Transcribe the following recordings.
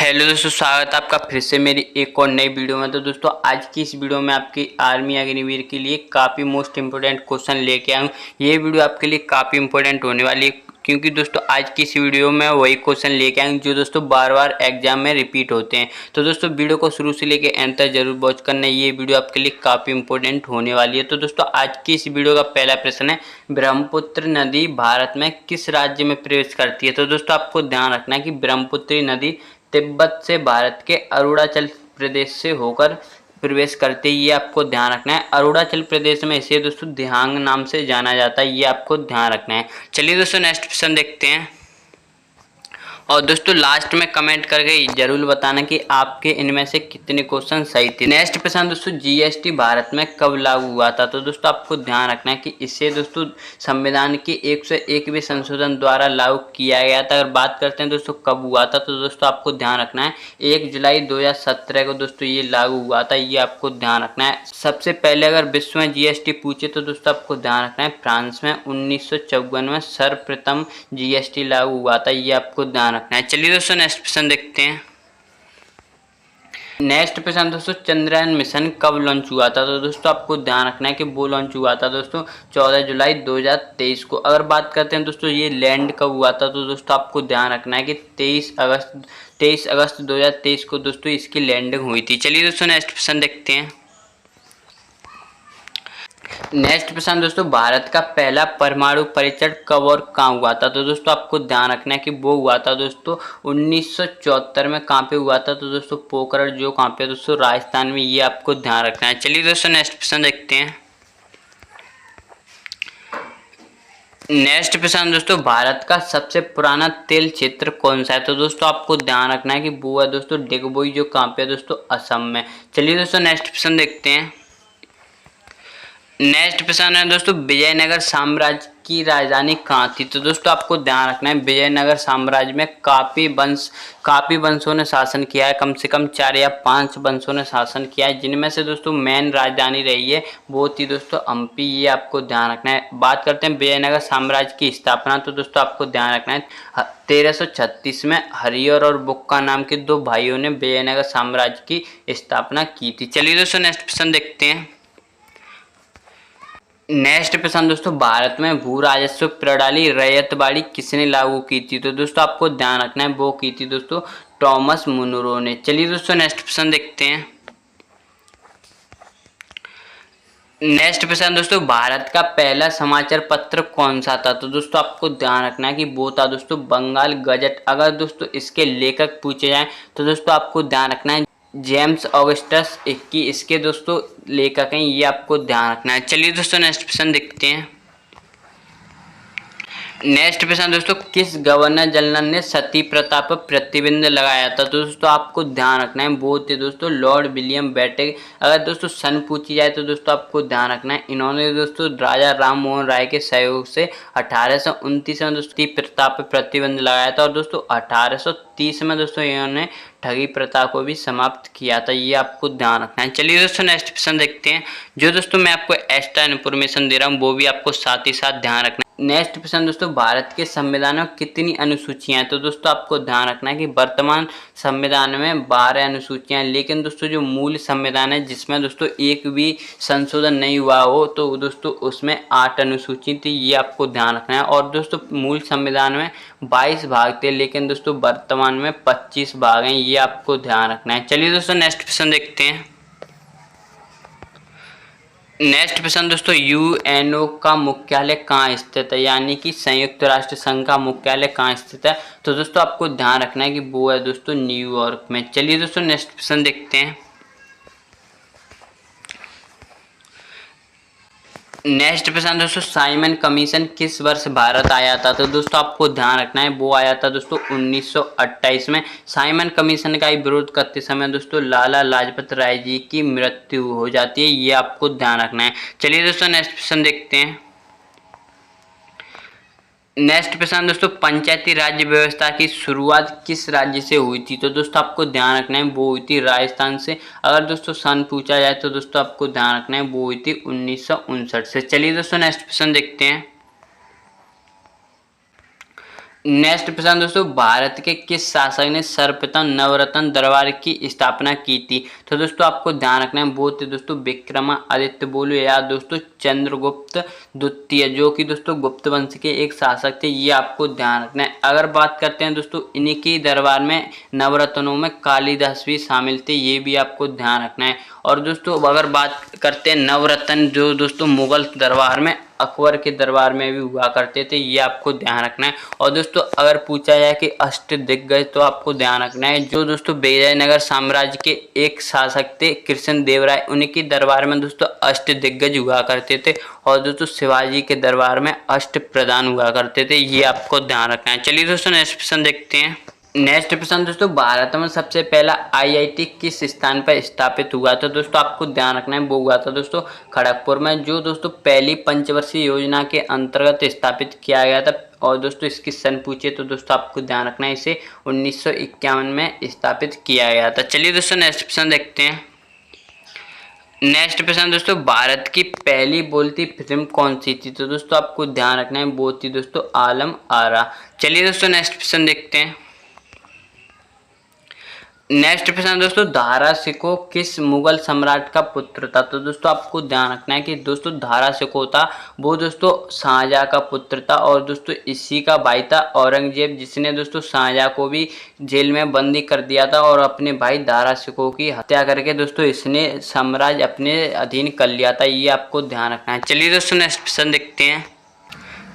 Hello दोस्तों, स्वागत है आपका फिर से मेरी एक और नई वीडियो में। तो दोस्तों आज की इस वीडियो में आपकी आर्मी अग्निवीर के लिए काफ़ी मोस्ट इंपोर्टेंट क्वेश्चन लेके आया हूँ। ये वीडियो आपके लिए काफ़ी इंपॉर्टेंट होने वाली है क्योंकि दोस्तों आज की इस वीडियो में वही क्वेश्चन लेके आए जो दोस्तों बार बार एग्जाम में रिपीट होते हैं। तो दोस्तों वीडियो को शुरू से लेके एंड तक जरूर वॉच करना, ये वीडियो आपके लिए काफ़ी इंपॉर्टेंट होने वाली है। तो दोस्तों आज की इस वीडियो का पहला प्रश्न है, ब्रह्मपुत्र नदी भारत में किस राज्य में प्रवेश करती है। तो दोस्तों आपको ध्यान रखना है कि ब्रह्मपुत्र नदी तिब्बत से भारत के अरुणाचल प्रदेश से होकर प्रवेश करते ही, ये आपको ध्यान रखना है। अरुणाचल प्रदेश में इसे दोस्तों दिहांग नाम से जाना जाता है, ये आपको ध्यान रखना है। चलिए दोस्तों नेक्स्ट क्वेश्चन देखते हैं। और दोस्तों लास्ट में कमेंट करके जरूर बताना कि आपके इनमें से कितने क्वेश्चन सही थे। नेक्स्ट क्वेश्चन दोस्तों, जीएसटी भारत में कब लागू हुआ था। तो दोस्तों आपको ध्यान रखना है कि इसे दोस्तों संविधान के 101वें संशोधन द्वारा लागू किया गया था। अगर बात करते हैं दोस्तों कब हुआ था, तो दोस्तों आपको ध्यान रखना है 1 जुलाई 2017 को दोस्तों ये लागू हुआ था, ये आपको ध्यान रखना है। सबसे पहले अगर विश्व में जीएसटी पूछे तो दोस्तों आपको ध्यान रखना है फ्रांस में 1954 में सर्वप्रथम जीएसटी लागू हुआ था, ये आपको ध्यान रखना है। चलिए दोस्तों नेक्स्ट क्वेश्चन देखते हैं। नेक्स्ट क्वेश्चन दोस्तों, चंद्रयान मिशन कब लॉन्च हुआ था। तो दोस्तों आपको ध्यान रखना है कि वो लॉन्च हुआ था दोस्तों 14 जुलाई 2023 को। अगर बात करते हैं दोस्तों ये लैंड कब हुआ था, तो दोस्तों आपको ध्यान रखना है कि 23 अगस्त 2023 को दोस्तों इसकी लैंडिंग हुई थी। चलिए दोस्तों नेक्स्ट क्वेश्चन देखते हैं। नेक्स्ट प्रश्न दोस्तों, भारत का पहला परमाणु परीक्षण कब और कहाँ हुआ था। तो दोस्तों आपको ध्यान रखना है कि वो हुआ था दोस्तों 1974 में। कहाँ पे हुआ था, तो दोस्तों पोखरण जो कहाँ पे दोस्तों राजस्थान में, ये आपको ध्यान रखना है। चलिए दोस्तों नेक्स्ट प्रश्न देखते हैं। नेक्स्ट प्रश्न दोस्तों, भारत का सबसे पुराना तेल क्षेत्र कौन सा है। तो दोस्तों आपको ध्यान रखना है कि वो है दोस्तों डिगबोई जो कहाँ पे दोस्तों असम में। चलिए दोस्तों नेक्स्ट प्रश्न देखते हैं। नेक्स्ट प्रश्न है दोस्तों, विजयनगर साम्राज्य की राजधानी कहाँ थी। तो दोस्तों आपको ध्यान रखना है विजयनगर साम्राज्य में काफी वंशों ने शासन किया है। कम से कम 4 या 5 वंशों ने शासन किया है, जिनमें से दोस्तों मेन राजधानी रही है वो थी दोस्तों हम्पी, ये आपको ध्यान रखना है। बात करते हैं विजयनगर साम्राज्य की स्थापना, तो दोस्तों आपको ध्यान रखना है 1336 में हरिहर और बुक्का नाम के 2 भाइयों ने विजयनगर साम्राज्य की स्थापना की थी। चलिए दोस्तों नेक्स्ट प्रश्न देखते हैं। नेक्स्ट प्रश्न दोस्तों, भारत में भू राजस्व प्रणाली रैयतवाड़ी किसने लागू की थी। तो दोस्तों आपको ध्यान रखना है वो की थी दोस्तों टॉमस मुनरो ने। चलिए दोस्तों नेक्स्ट प्रश्न देखते हैं। नेक्स्ट प्रश्न दोस्तों, भारत का पहला समाचार पत्र कौन सा था। तो दोस्तों आपको ध्यान रखना है कि वो था दोस्तों बंगाल गजट। अगर दोस्तों इसके लेखक पूछे जाएं तो दोस्तों आपको ध्यान रखना है जेम्स ऑगस्टस की इसके दोस्तों लेखक हैं, ये आपको ध्यान रखना है। चलिए दोस्तों नेक्स्ट प्रश्न देखते हैं। नेक्स्ट प्रश्न दोस्तों, किस गवर्नर जनरल ने सती प्रथा पर प्रतिबंध लगाया था। तो दोस्तों आपको ध्यान रखना है वो थे दोस्तों लॉर्ड विलियम बेंटिक। अगर दोस्तों सन पूछी जाए तो दोस्तों आपको ध्यान रखना है इन्होंने दोस्तों राजा राम मोहन राय के सहयोग से 1829 में दोस्तों सती प्रथा पर प्रतिबंध लगाया था, और दोस्तों 1830 में दोस्तों इन्होंने ठगी प्रथा को भी समाप्त किया था, ये आपको ध्यान रखना है। चलिए दोस्तों नेक्स्ट प्रश्न देखते हैं। जो दोस्तों मैं आपको एक्स्ट्रा इन्फॉर्मेशन दे रहा हूँ वो भी आपको साथ ही साथ ध्यान रखना है। नेक्स्ट प्रश्न दोस्तों, भारत के संविधान में कितनी अनुसूचियां हैं। तो दोस्तों आपको ध्यान रखना है कि वर्तमान संविधान में 12 अनुसूचियां हैं, लेकिन दोस्तों जो मूल संविधान है जिसमें दोस्तों एक भी संशोधन नहीं हुआ हो तो दोस्तों उसमें 8 अनुसूची थी, ये आपको ध्यान रखना है। और दोस्तों मूल संविधान में 22 भाग थे, लेकिन दोस्तों वर्तमान में 25 भाग हैं, ये आपको ध्यान रखना है। चलिए दोस्तों नेक्स्ट प्रश्न देखते हैं। नेक्स्ट प्रश्न दोस्तों, यूएनओ का मुख्यालय कहाँ स्थित है, यानी कि संयुक्त राष्ट्र संघ का मुख्यालय कहाँ स्थित है। तो दोस्तों आपको ध्यान रखना है कि वो है दोस्तों न्यूयॉर्क में। चलिए दोस्तों नेक्स्ट प्रश्न देखते हैं। नेक्स्ट प्रश्न दोस्तों, साइमन कमीशन किस वर्ष भारत आया था। तो दोस्तों आपको ध्यान रखना है वो आया था दोस्तों 1928 में। साइमन कमीशन का विरोध करते समय दोस्तों लाला लाजपत राय जी की मृत्यु हो जाती है, ये आपको ध्यान रखना है। चलिए दोस्तों नेक्स्ट प्रश्न देखते हैं। नेक्स्ट प्रश्न दोस्तों, पंचायती राज्य व्यवस्था की शुरुआत किस राज्य से हुई थी। तो दोस्तों आपको ध्यान रखना है वो हुई थी राजस्थान से। अगर दोस्तों सन पूछा जाए तो दोस्तों आपको ध्यान रखना है वो हुई थी 1959 से। चलिए दोस्तों नेक्स्ट प्रश्न देखते हैं। नेक्स्ट प्रश्न दोस्तों, भारत के किस शासक ने सर्वप्रथम नवरत्न दरबार की स्थापना की थी? तो दोस्तों आपको ध्यान रखना है, वो थे दोस्तों विक्रमादित्य बोलो या दोस्तों चंद्रगुप्त द्वितीय, जो कि दोस्तों गुप्त वंश के एक शासक थे। ये आपको ध्यान रखना है। अगर बात करते हैं दोस्तों इन्हीं की दरबार में नवरत्नों में कालिदास भी शामिल थे, ये भी आपको ध्यान रखना है। और दोस्तों अगर बात करते हैं नवरत्न जो दोस्तों मुगल दरबार में अकबर के दरबार में भी हुआ करते थे, ये आपको ध्यान रखना है। और दोस्तों अगर पूछा जाए कि अष्टदिग्गज, तो आपको ध्यान रखना है जो दोस्तों विजयनगर साम्राज्य के एक शासक थे कृष्ण देव राय, उनके दरबार में दोस्तों अष्टदिग्गज हुआ करते थे। और दोस्तों शिवाजी के दरबार में अष्ट प्रधान हुआ करते थे, ये आपको ध्यान रखना है। चलिए दोस्तों नेक्स्ट क्वेश्चन देखते हैं। नेक्स्ट प्रश्न दोस्तों, भारत में सबसे पहला आईआईटी किस स्थान पर स्थापित हुआ? तो दोस्तों आपको ध्यान रखना है, वो हुआ था दोस्तों खड़गपुर में, जो दोस्तों पहली पंचवर्षीय योजना के अंतर्गत स्थापित किया गया था। और दोस्तों इसकी सन पूछे तो दोस्तों आपको ध्यान रखना है, इसे 1951 में स्थापित किया गया था। चलिए दोस्तों नेक्स्ट प्रश्न देखते हैं। नेक्स्ट प्रश्न दोस्तों, भारत की पहली बोलती फिल्म कौन सी थी? तो दोस्तों आपको ध्यान रखना है, वो थी दोस्तों आलम आरा। चलिए दोस्तों नेक्स्ट प्रश्न देखते हैं। नेक्स्ट प्रश्न दोस्तों, दारा शिकोह किस मुगल सम्राट का पुत्र था? तो दोस्तों आपको ध्यान रखना है कि दोस्तों दारा शिकोह था वो दोस्तों शाहजहां का पुत्र था। और दोस्तों इसी का भाई था औरंगजेब, जिसने दोस्तों शाहजहां को भी जेल में बंदी कर दिया था और अपने भाई दारा शिकोह की हत्या करके दोस्तों इसने साम्राज्य अपने अधीन कर लिया था, ये आपको ध्यान रखना है। चलिए दोस्तों नेक्स्ट प्रश्न देखते हैं।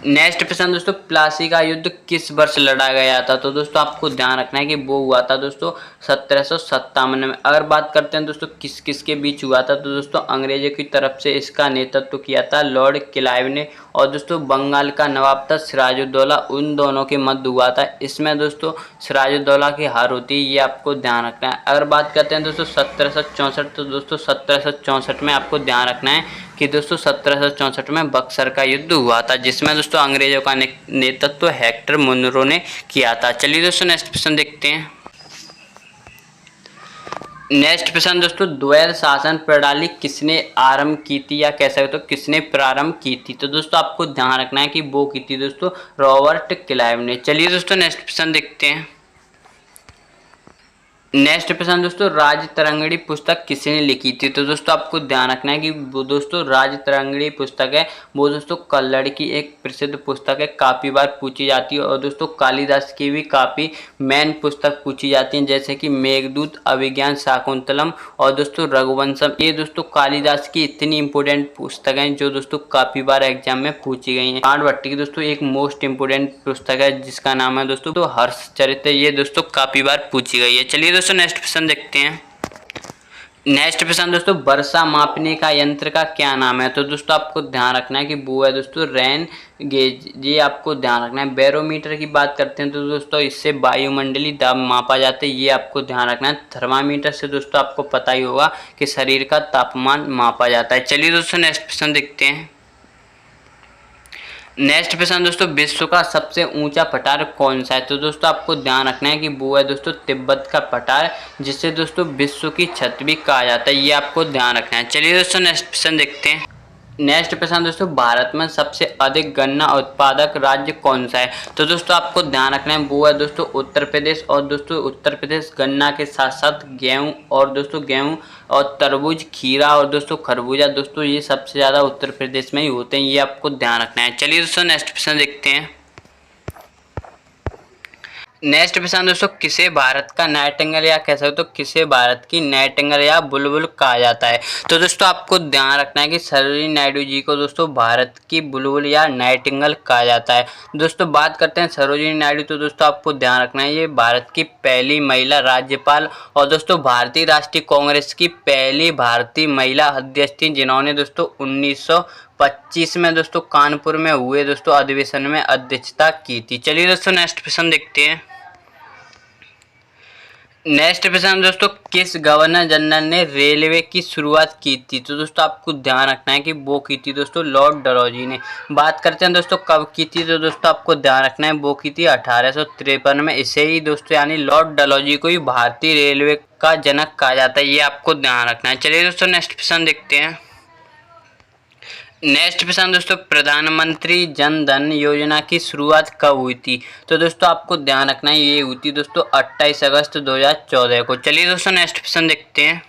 नेक्स्ट प्रश्न दोस्तों, प्लासी का युद्ध किस वर्ष लड़ा गया था? तो दोस्तों आपको ध्यान रखना है कि वो हुआ था दोस्तों 1757 में। अगर बात करते हैं दोस्तों किस किस के बीच हुआ था, तो दोस्तों अंग्रेजों की तरफ से इसका नेतृत्व किया था लॉर्ड क्लाइव ने, और दोस्तों बंगाल का नवाब था सिराजुद्दौला, उन दोनों के मध्य हुआ था। इसमें दोस्तों सिराजुद्दौला की हार होती है, ये आपको ध्यान रखना है। अगर बात करते हैं दोस्तों 1764, तो दोस्तों 1764 में आपको ध्यान रखना है कि दोस्तों 1764 में बक्सर का युद्ध हुआ था, जिसमें दोस्तों अंग्रेजों का नेतृत्व हेक्टर मुनरो ने किया था। चलिए दोस्तों नेक्स्ट प्रश्न देखते हैं। नेक्स्ट प्रश्न दोस्तों, द्वैध शासन प्रणाली किसने आरंभ की थी, या कह सकते हो किसने प्रारंभ की थी? तो दोस्तों आपको ध्यान रखना है कि वो की थी दोस्तों रॉबर्ट क्लाइव ने। चलिए दोस्तों नेक्स्ट प्रश्न देखते हैं। नेक्स्ट प्रश्न दोस्तों, राज तरंगिणी पुस्तक किसने लिखी थी? तो दोस्तों आपको ध्यान रखना है कि वो दोस्तों राज तरंगिणी पुस्तक है वो दोस्तों कल्लड़ की एक प्रसिद्ध पुस्तक है, काफ़ी बार पूछी जाती है। और दोस्तों कालिदास की भी काफ़ी मेन पुस्तक पूछी जाती है, जैसे कि मेघदूत, अभिज्ञान शाकुंतलम और दोस्तों रघुवंशम। ये दोस्तों कालिदास की इतनी इंपॉर्टेंट पुस्तक हैं जो दोस्तों काफ़ी बार एग्जाम में पूछी गई हैं। आर्यभट्ट की दोस्तों एक मोस्ट इंपोर्टेंट पुस्तक है जिसका नाम है दोस्तों हर्षचरित्र, ये दोस्तों काफ़ी बार पूछी गई है। चलिए दोस्तों नेक्स्ट प्रश्न देखते हैं। नेक्स्ट प्रश्न दोस्तों, वर्षा मापने का यंत्र का क्या नाम है? तो दोस्तों आपको ध्यान रखना है कि वो है दोस्तों रेन गेज, ये आपको ध्यान रखना है। बैरोमीटर की बात करते हैं तो दोस्तों इससे वायुमंडलीय दाब मापा जाता है, ये आपको ध्यान रखना है। थर्मामीटर से दोस्तों आपको पता ही होगा कि शरीर का तापमान मापा जाता है। चलिए दोस्तों नेक्स्ट प्रश्न देखते हैं। नेक्स्ट प्रश्न दोस्तों, विश्व का सबसे ऊंचा पठार कौन सा है? तो दोस्तों आपको ध्यान रखना है कि वो है दोस्तों तिब्बत का पठार, जिसे दोस्तों विश्व की छत भी कहा जाता है, ये आपको ध्यान रखना है। चलिए दोस्तों नेक्स्ट प्रश्न देखते हैं। नेक्स्ट प्रश्न दोस्तों, भारत में सबसे अधिक गन्ना उत्पादक राज्य कौन सा है? तो दोस्तों आपको ध्यान रखना है वो है दोस्तों उत्तर प्रदेश। और दोस्तों उत्तर प्रदेश गन्ना के साथ साथ गेहूं और दोस्तों गेहूं और तरबूज, खीरा और दोस्तों खरबूजा, दोस्तों ये सबसे ज़्यादा उत्तर प्रदेश में ही होते हैं, ये आपको ध्यान रखना है। चलिए दोस्तों नेक्स्ट प्रश्न देखते हैं। नेक्स्ट प्रश्न दोस्तों, किसे भारत का नाइटिंगेल या कह सकते हो किसे भारत की नाइटिंगेल या बुलबुल कहा जाता है? तो दोस्तों आपको ध्यान रखना है कि सरोजिनी नायडू जी को दोस्तों भारत की बुलबुल या नाइटिंगेल कहा जाता है। दोस्तों बात करते हैं सरोजिनी नायडू, तो दोस्तों आपको ध्यान रखना है ये भारत की पहली महिला राज्यपाल और दोस्तों भारतीय राष्ट्रीय कांग्रेस की पहली भारतीय महिला अध्यक्ष थी, जिन्होंने दोस्तों 1925 में दोस्तों कानपुर में हुए दोस्तों अधिवेशन में अध्यक्षता की थी। चलिए दोस्तों नेक्स्ट प्रश्न देखते हैं। नेक्स्ट प्रश्न दोस्तों, किस गवर्नर जनरल ने रेलवे की शुरुआत की थी? तो दोस्तों आपको ध्यान रखना है कि वो की थी दोस्तों लॉर्ड डलहौजी ने। बात करते हैं दोस्तों कब की थी, तो दोस्तों आपको ध्यान रखना है वो की थी 1853 में। इसे ही दोस्तों यानी लॉर्ड डलहौजी को ही भारतीय रेलवे का जनक कहा जाता है, ये आपको ध्यान रखना है। चलिए दोस्तों नेक्स्ट प्रश्न देखते हैं। नेक्स्ट प्रश्न दोस्तों, प्रधानमंत्री जन धन योजना की शुरुआत कब हुई थी? तो दोस्तों आपको ध्यान रखना है, ये हुई थी दोस्तों 28 अगस्त 2014 को। चलिए दोस्तों नेक्स्ट प्रश्न देखते हैं।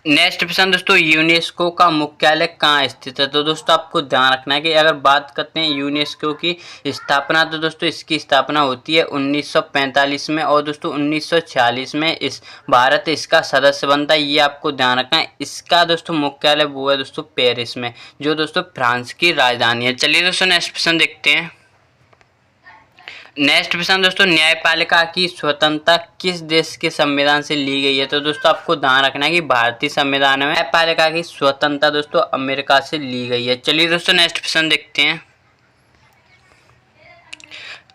नेक्स्ट प्रश्न दोस्तों, यूनेस्को का मुख्यालय कहाँ स्थित है? तो दोस्तों आपको ध्यान रखना है कि अगर बात करते हैं यूनेस्को की स्थापना, तो दोस्तों इसकी स्थापना होती है 1945 में, और दोस्तों 1946 में इस भारत इसका सदस्य बनता है। ये आपको ध्यान रखना है। इसका दोस्तों मुख्यालय वो है दोस्तों पेरिस में, जो दोस्तों फ्रांस की राजधानी है। चलिए दोस्तों नेक्स्ट प्रश्न देखते हैं। नेक्स्ट प्रश्न दोस्तों, न्यायपालिका की स्वतंत्रता किस देश के संविधान से ली गई है? तो दोस्तों आपको ध्यान रखना है कि भारतीय संविधान में न्यायपालिका की स्वतंत्रता दोस्तों अमेरिका से ली गई है। चलिए दोस्तों नेक्स्ट प्रश्न देखते हैं।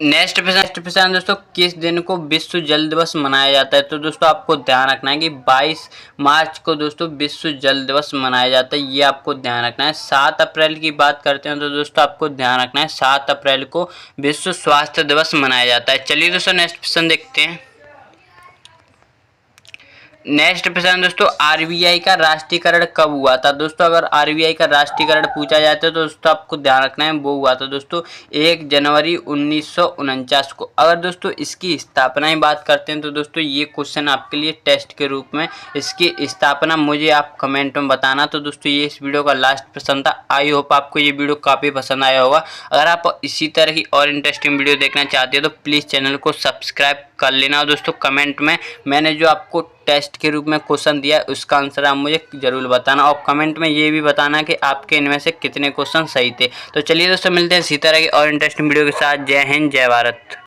नेक्स्ट प्रश्न दोस्तों, किस दिन को विश्व जल दिवस मनाया जाता है? तो दोस्तों आपको ध्यान रखना है कि 22 मार्च को दोस्तों विश्व जल दिवस मनाया जाता है। ये आपको ध्यान रखना है। 7 अप्रैल की बात करते हैं तो दोस्तों आपको ध्यान रखना है 7 अप्रैल को विश्व स्वास्थ्य दिवस मनाया जाता है। चलिए दोस्तों नेक्स्ट प्रश्न देखते हैं। नेक्स्ट प्रश्न दोस्तों, आरबीआई का राष्ट्रीयकरण कब हुआ था? दोस्तों अगर आरबीआई का राष्ट्रीयकरण पूछा जाता है तो दोस्तों आपको ध्यान रखना है वो हुआ था दोस्तों 1 जनवरी 1949 को। अगर दोस्तों इसकी स्थापना की बात करते हैं तो दोस्तों ये क्वेश्चन आपके लिए टेस्ट के रूप में, इसकी स्थापना मुझे आप कमेंट में बताना। तो दोस्तों ये इस वीडियो का लास्ट प्रश्न था। आई होप आपको ये वीडियो काफ़ी पसंद आया होगा। अगर आप इसी तरह की और इंटरेस्टिंग वीडियो देखना चाहते हो तो प्लीज़ चैनल को सब्सक्राइब कर लेना। और दोस्तों कमेंट में मैंने जो आपको टेस्ट के रूप में क्वेश्चन दिया उसका आंसर आप मुझे जरूर बताना, और कमेंट में ये भी बताना कि आपके इनमें से कितने क्वेश्चन सही थे। तो चलिए दोस्तों मिलते हैं इसी तरह की और इंटरेस्टिंग वीडियो के साथ। जय हिंद, जय भारत।